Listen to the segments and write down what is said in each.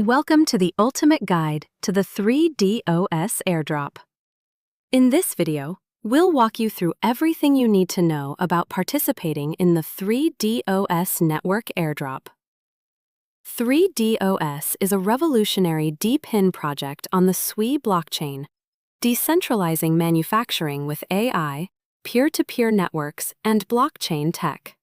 Welcome to the ultimate guide to the 3DOS airdrop. In this video, we'll walk you through everything you need to know about participating in the 3DOS Network Airdrop. 3DOS is a revolutionary DePIN project on the SWI blockchain, decentralizing manufacturing with AI, peer-to-peer networks, and blockchain tech.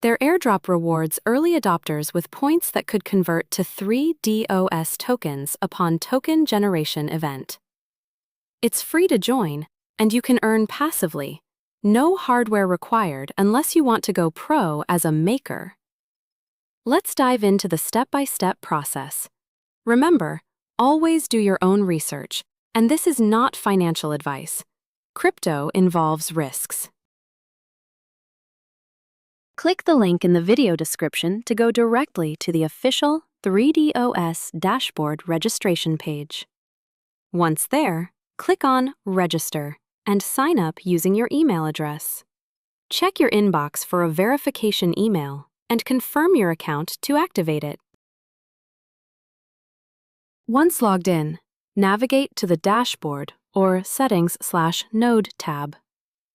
Their airdrop rewards early adopters with points that could convert to 3DOS tokens upon token generation event. It's free to join, and you can earn passively. No hardware required unless you want to go pro as a maker. Let's dive into the step-by-step process. Remember, always do your own research, and this is not financial advice. Crypto involves risks. Click the link in the video description to go directly to the official 3DOS dashboard registration page. Once there, click on Register and sign up using your email address. Check your inbox for a verification email and confirm your account to activate it. Once logged in, navigate to the Dashboard or Settings/Node tab.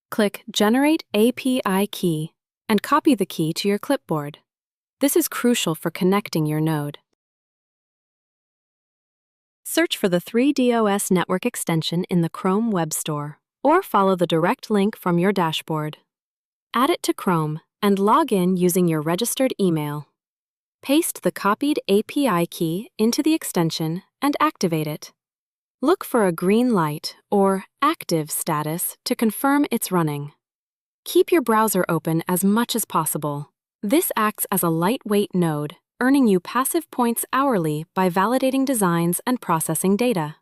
Click Generate API Key and copy the key to your clipboard. This is crucial for connecting your node. Search for the 3DOS network extension in the Chrome Web Store, or follow the direct link from your dashboard. Add it to Chrome and log in using your registered email. Paste the copied API key into the extension and activate it. Look for a green light or active status to confirm it's running. Keep your browser open as much as possible. This acts as a lightweight node, earning you passive points hourly by validating designs and processing data.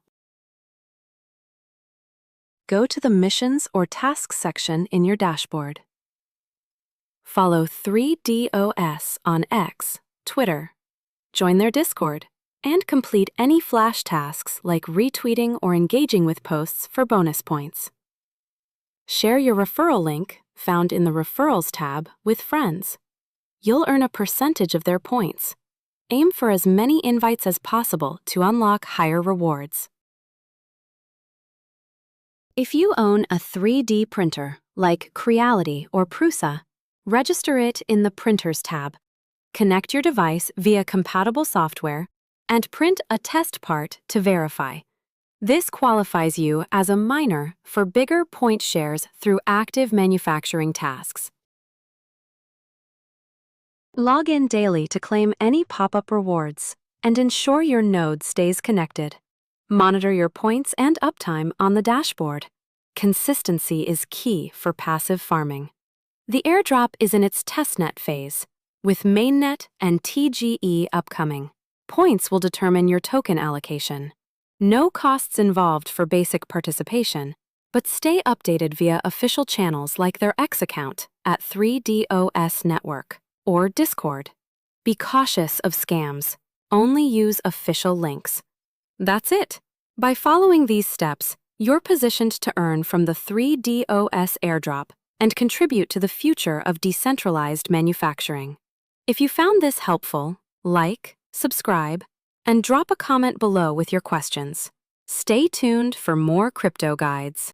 Go to the Missions or Tasks section in your dashboard. Follow 3DOS on X, Twitter. Join their Discord, and complete any flash tasks like retweeting or engaging with posts for bonus points. Share your referral link, found in the Referrals tab, with friends. You'll earn a percentage of their points. Aim for as many invites as possible to unlock higher rewards. If you own a 3D printer, like Creality or Prusa, register it in the Printers tab. Connect your device via compatible software and print a test part to verify. This qualifies you as a miner for bigger point shares through active manufacturing tasks. Log in daily to claim any pop-up rewards and ensure your node stays connected. Monitor your points and uptime on the dashboard. Consistency is key for passive farming. The airdrop is in its testnet phase, with mainnet and TGE upcoming. Points will determine your token allocation. No costs involved for basic participation, but stay updated via official channels like their X account at 3DOS Network or Discord. Be cautious of scams. Only use official links. That's it. By following these steps, you're positioned to earn from the 3DOS airdrop and contribute to the future of decentralized manufacturing. If you found this helpful, like, subscribe, and drop a comment below with your questions. Stay tuned for more crypto guides.